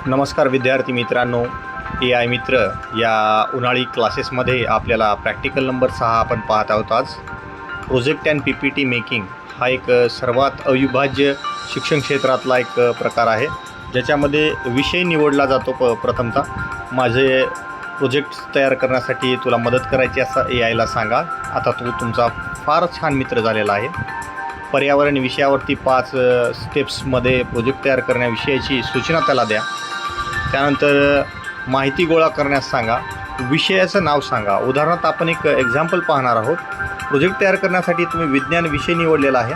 नमस्कार विद्यार्थी मित्रांनो, AI मित्र या उन्हाळी क्लासेसमध्ये आपल्याला प्रॅक्टिकल नंबर 6 आपण पाहत आहोत. आज प्रोजेक्ट अँड PPT मेकिंग हा एक सर्वात अविभाज्य शिक्षण क्षेत्रातला एक प्रकार आहे, ज्याच्यामध्ये विषय निवडला जातो. प्रथमतः माझे प्रोजेक्ट तयार करण्यासाठी तुला मदत करायची असं AIला सांगा. आता तुमचा फार छान मित्र झालेला आहे. पर्यावरण विषयावरती 5 स्टेप्समध्ये प्रोजेक्ट तयार करण्याविषयीची सूचना त्याला द्या. त्यानंतर माहिती गोळा करण्यास सांगा. विषयाचं नाव सांगा. उदाहरणार्थ आपण एक एक्झाम्पल पाहणार आहोत. प्रोजेक्ट तयार करण्यासाठी तुम्ही विज्ञान विषय निवडलेला आहे,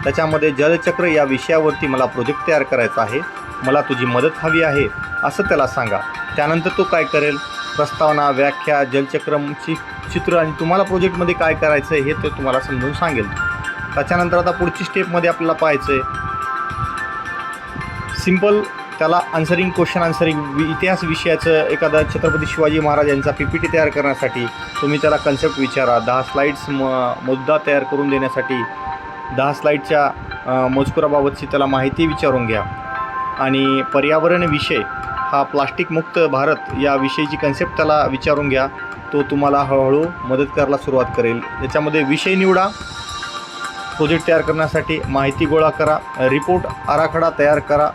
त्याच्यामध्ये जलचक्र या विषयावरती मला प्रोजेक्ट तयार करायचा आहे, मला तुझी मदत हवी आहे असं त्याला सांगा. त्यानंतर तो काय करेल, प्रस्तावना, व्याख्या, जलचक्रची चित्र आणि तुम्हाला प्रोजेक्टमध्ये काय करायचं आहे हे ते तुम्हाला समजून सांगेल. त्याच्यानंतर आता पुढची स्टेपमध्ये आपल्याला पाहायचं आहे सिम्पल त्याला आन्सरिंग, क्वेश्चन आन्सरिंग. इतिहास विषयाचं एखादा छत्रपती शिवाजी महाराज यांचा PPT तयार करण्यासाठी तुम्ही त्याला कन्सेप्ट विचारा. 10 स्लाईड्स मुद्दा तयार करून देण्यासाठी 10 स्लाईडच्या मजकुराबाबतची त्याला माहिती विचारून घ्या. आणि पर्यावरण विषय हा प्लास्टिक मुक्त भारत या विषयीची कन्सेप्ट त्याला विचारून घ्या. तो तुम्हाला हळूहळू मदत करायला सुरुवात करेल. याच्यामध्ये विषय निवडा, प्रोजेक्ट तयार करण्यासाठी माहिती गोळा करा, रिपोर्ट आराखडा तयार करा,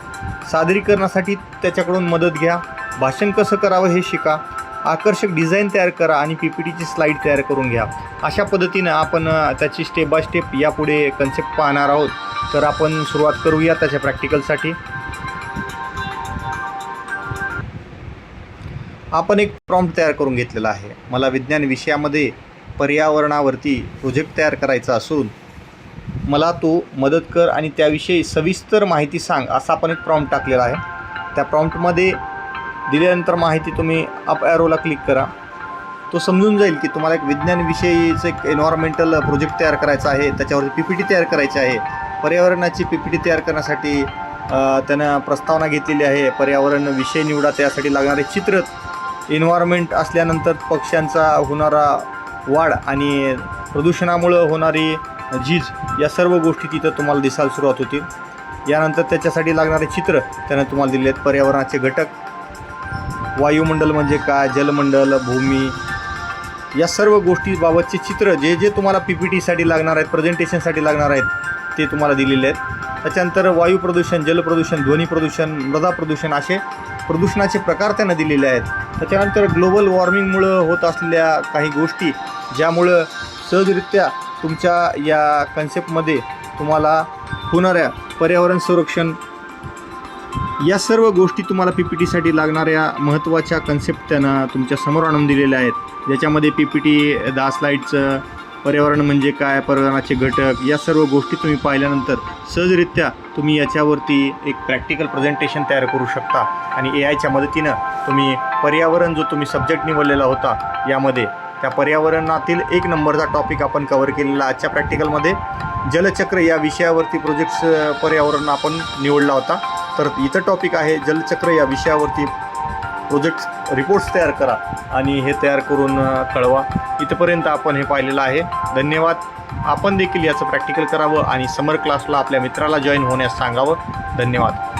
सादरीकरणासाठी त्याच्याकडून मदत घ्या, भाषण कसं करावं हे शिका, आकर्षक डिझाईन तयार करा आणि PPTची स्लाईड तयार करून घ्या. अशा पद्धतीनं आपण त्याची स्टेप बाय स्टेप यापुढे कन्सेप्ट पाहणार आहोत. तर आपण सुरुवात करूया त्याच्या प्रॅक्टिकलसाठी. आपण एक प्रॉम्प्ट तयार करून घेतलेला आहे. मला विज्ञान विषयामध्ये पर्यावरणावरती प्रोजेक्ट तयार करायचा असून मला तो मदत कर आणि त्याविषयी सविस्तर माहिती सांग असा आपण एक प्रॉम्प्ट टाकलेला आहे. त्या प्रॉम्प्टमध्ये दिल्यानंतर माहिती तुम्ही अप ॲरोला क्लिक करा. तो समजून जाईल की तुम्हाला एक विज्ञान विषयीचं एक एन्व्हायरमेंटल प्रोजेक्ट तयार करायचा आहे, त्याच्यावरती PPT तयार करायची आहे. पर्यावरणाची PPT तयार करण्यासाठी त्यानं प्रस्तावना घेतलेली आहे. पर्यावरण विषय निवडा, त्यासाठी लागणारे चित्र, एन्व्हायरमेंट असल्यानंतर पक्ष्यांचा होणारा वाढ आणि प्रदूषणामुळं होणारी झीज या सर्व गोष्टी तिथं तुम्हाला दिसायला सुरुवात होतील. यानंतर त्याच्यासाठी लागणारे चित्र त्यानं तुम्हाला दिले आहेत. पर्यावरणाचे घटक, वायुमंडल म्हणजे काय, जलमंडल, भूमी या सर्व गोष्टीबाबतचे चित्र जे जे तुम्हाला PPTसाठी लागणार आहेत, प्रेझेंटेशनसाठी लागणार आहेत ते तुम्हाला दिलेले आहेत. त्याच्यानंतर वायू प्रदूषण, जलप्रदूषण, ध्वनी प्रदूषण, मृदा प्रदूषण असे प्रदूषणाचे प्रकार त्यांना दिलेले आहेत. त्याच्यानंतर ग्लोबल वॉर्मिंगमुळं होत असलेल्या काही गोष्टी ज्यामुळं सहजरित्या तुमच्या या कन्सेप्टमध्ये तुम्हाला होणाऱ्या पर्यावरण संरक्षण या सर्व गोष्टी तुम्हाला PPTसाठी लागणाऱ्या महत्त्वाच्या कन्सेप्ट त्यांना तुमच्या समोर आणून दिलेल्या आहेत. ज्याच्यामध्ये PPT 10 स्लाईडचं पर्यावरण म्हणजे काय, पर्यावरणाचे घटक या सर्व गोष्टी तुम्ही पाहिल्यानंतर सहजरित्या तुम्ही याच्यावरती एक प्रॅक्टिकल प्रेझेंटेशन तयार करू शकता. आणि AIच्या मदतीनं तुम्ही पर्यावरण जो तुम्ही सब्जेक्ट निवडलेला होता यामध्ये त्या पर्यावरणातील 1 नंबरचा टॉपिक आपण कव्हर केलेला. आजच्या प्रॅक्टिकलमध्ये जलचक्र या विषयावरती प्रोजेक्ट्स पर्यावरण आपण निवडला होता. तर इथं टॉपिक आहे जलचक्र या विषयावरती प्रोजेक्ट्स रिपोर्ट्स तयार करा आणि हे तयार करून कळवा. इथंपर्यंत आपण हे पाहिलेलं आहे. धन्यवाद. आपण देखील याचं प्रॅक्टिकल करावं आणि समर क्लासला आपल्या मित्राला जॉईन होण्यास सांगावं. धन्यवाद.